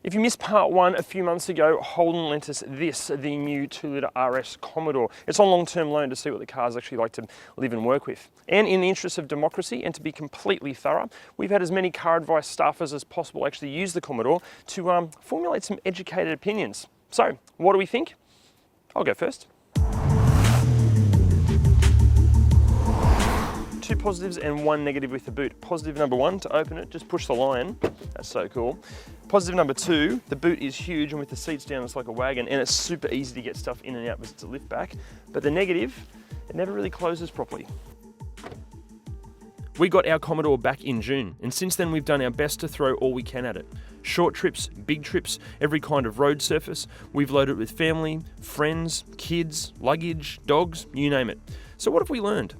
If you missed part one a few months ago, Holden lent us this, the new 2-litre RS Commodore. It's on long-term loan to see what the car's actually like to live and work with. And in the interest of democracy and to be completely thorough, we've had as many car advice staffers as possible actually use the Commodore to formulate some educated opinions. So, what do we think? I'll go first. Two positives and one negative with the boot. Positive number one, to open it, just push the lion. That's so cool. Positive number two, the boot is huge, and with the seats down, it's like a wagon, and it's super easy to get stuff in and out with the lift back. But the negative, it never really closes properly. We got our Commodore back in June, and since then we've done our best to throw all we can at it. Short trips, big trips, every kind of road surface. We've loaded it with family, friends, kids, luggage, dogs, you name it. So what have we learned?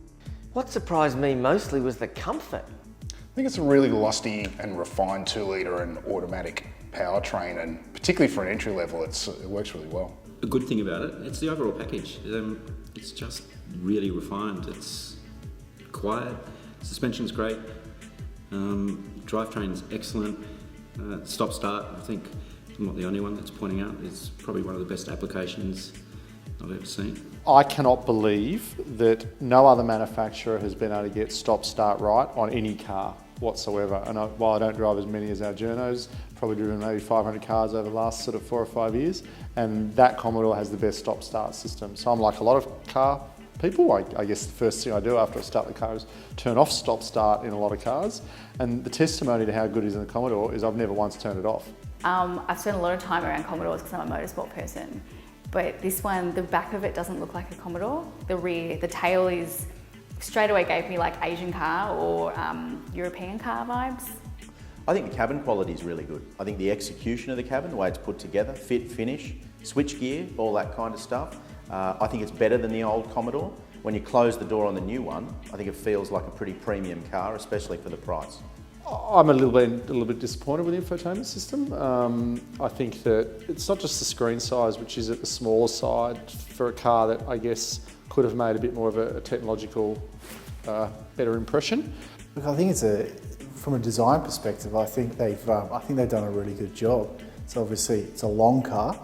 What surprised me mostly was the comfort. I think it's a really lusty and refined 2-litre and automatic powertrain, and particularly for an entry level, it works really well. A good thing about it, it's the overall package. It's just really refined. It's quiet, suspension's great, drivetrain's excellent, stop-start, I think I'm not the only one that's pointing out, it's probably one of the best applications I've ever seen. I cannot believe that no other manufacturer has been able to get stop-start right on any car whatsoever. And while I don't drive as many as our journos, probably driven maybe 500 cars over the last sort of 4 or 5 years, and that Commodore has the best stop-start system. So I'm like a lot of car people, I guess the first thing I do after I start the car is turn off stop-start in a lot of cars. And the testimony to how good it is in the Commodore is I've never once turned it off. I've spent a lot of time around Commodores because I'm a motorsport person. But this one, the back of it doesn't look like a Commodore. The rear, the tail is, straight away gave me like Asian car or European car vibes. I think the cabin quality is really good. I think the execution of the cabin, the way it's put together, fit, finish, switch gear, all that kind of stuff. I think it's better than the old Commodore. When you close the door on the new one, I think it feels like a pretty premium car, especially for the price. I'm a little bit disappointed with the infotainment system. I think that it's not just the screen size, which is at the smaller side for a car that I guess could have made a bit more of a technological better impression. Look, I think from a design perspective, I think they've done a really good job. So obviously it's a long car,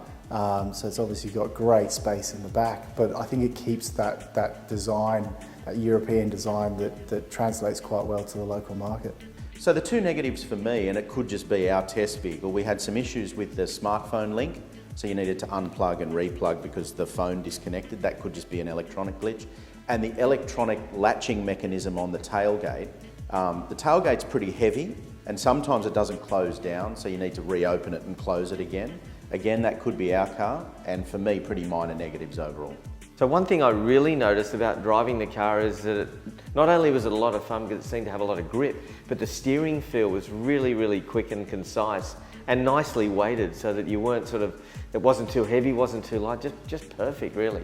so it's obviously got great space in the back, but I think it keeps that design, that European design that translates quite well to the local market. So the two negatives for me, and it could just be our test vehicle, we had some issues with the smartphone link, so you needed to unplug and replug because the phone disconnected. That could just be an electronic glitch. And the electronic latching mechanism on the tailgate, the tailgate's pretty heavy and sometimes it doesn't close down, so you need to reopen it and close it again. Again, that could be our car, and for me, pretty minor negatives overall. So one thing I really noticed about driving the car is that not only was it a lot of fun because it seemed to have a lot of grip, but the steering feel was really, really quick and concise and nicely weighted so that you weren't it wasn't too heavy, wasn't too light, just perfect really.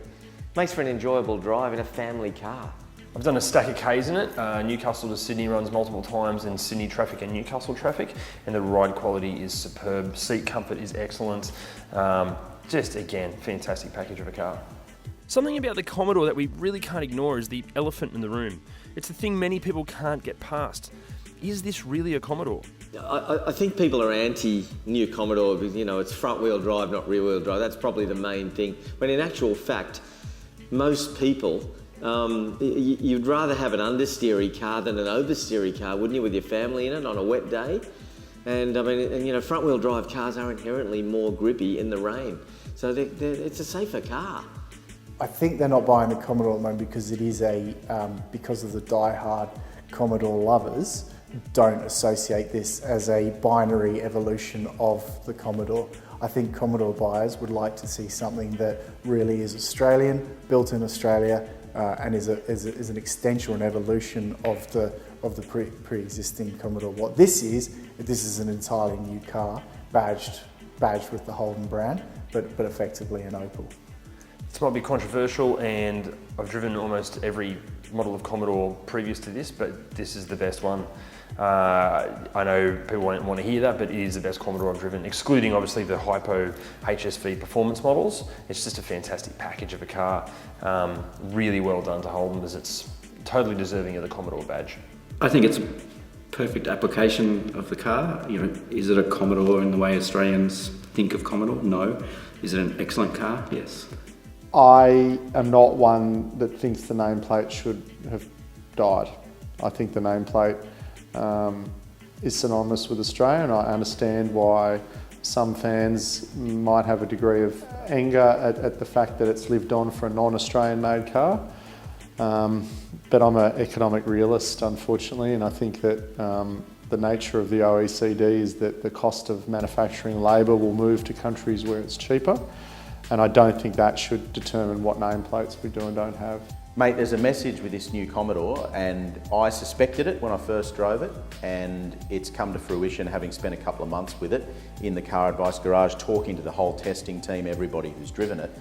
Makes for an enjoyable drive in a family car. I've done a stack of Ks in it. Newcastle to Sydney runs multiple times in Sydney traffic and Newcastle traffic, and the ride quality is superb. Seat comfort is excellent. Just again, fantastic package of a car. Something about the Commodore that we really can't ignore is the elephant in the room. It's the thing many people can't get past. Is this really a Commodore? I think people are anti-new Commodore because, it's front-wheel drive, not rear-wheel drive. That's probably the main thing. But in actual fact, most people, you'd rather have an understeery car than an oversteery car, wouldn't you, with your family in it on a wet day? And front-wheel drive cars are inherently more grippy in the rain. So it's a safer car. I think they're not buying the Commodore at the moment because it is because of the die-hard Commodore lovers don't associate this as a binary evolution of the Commodore. I think Commodore buyers would like to see something that really is Australian, built in Australia, and is an extension and evolution of the pre-existing Commodore. What this is an entirely new car, badged with the Holden brand, but effectively an Opel. This might be controversial, and I've driven almost every model of Commodore previous to this, but this is the best one. I know people won't want to hear that, but it is the best Commodore I've driven, excluding obviously the Hypo HSV performance models. It's just a fantastic package of a car. Really well done to Holden, as it's totally deserving of the Commodore badge. I think it's perfect application of the car. You know, is it a Commodore in the way Australians think of Commodore? No. Is it an excellent car? Yes. I am not one that thinks the nameplate should have died. I think the nameplate is synonymous with Australia, and I understand why some fans might have a degree of anger at the fact that it's lived on for a non-Australian made car. But I'm an economic realist, unfortunately, and I think that the nature of the OECD is that the cost of manufacturing labour will move to countries where it's cheaper, and I don't think that should determine what nameplates we do and don't have. Mate, there's a message with this new Commodore, and I suspected it when I first drove it, and it's come to fruition having spent a couple of months with it in the Car Advice Garage, talking to the whole testing team, everybody who's driven it.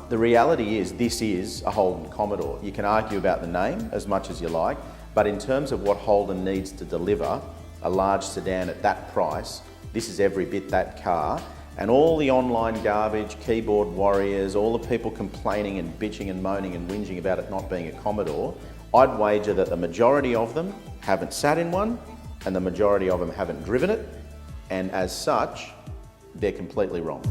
The reality is this is a Holden Commodore. You can argue about the name as much as you like, but in terms of what Holden needs to deliver, a large sedan at that price, this is every bit that car. And all the online garbage, keyboard warriors, all the people complaining and bitching and moaning and whinging about it not being a Commodore, I'd wager that the majority of them haven't sat in one and the majority of them haven't driven it, and as such, they're completely wrong.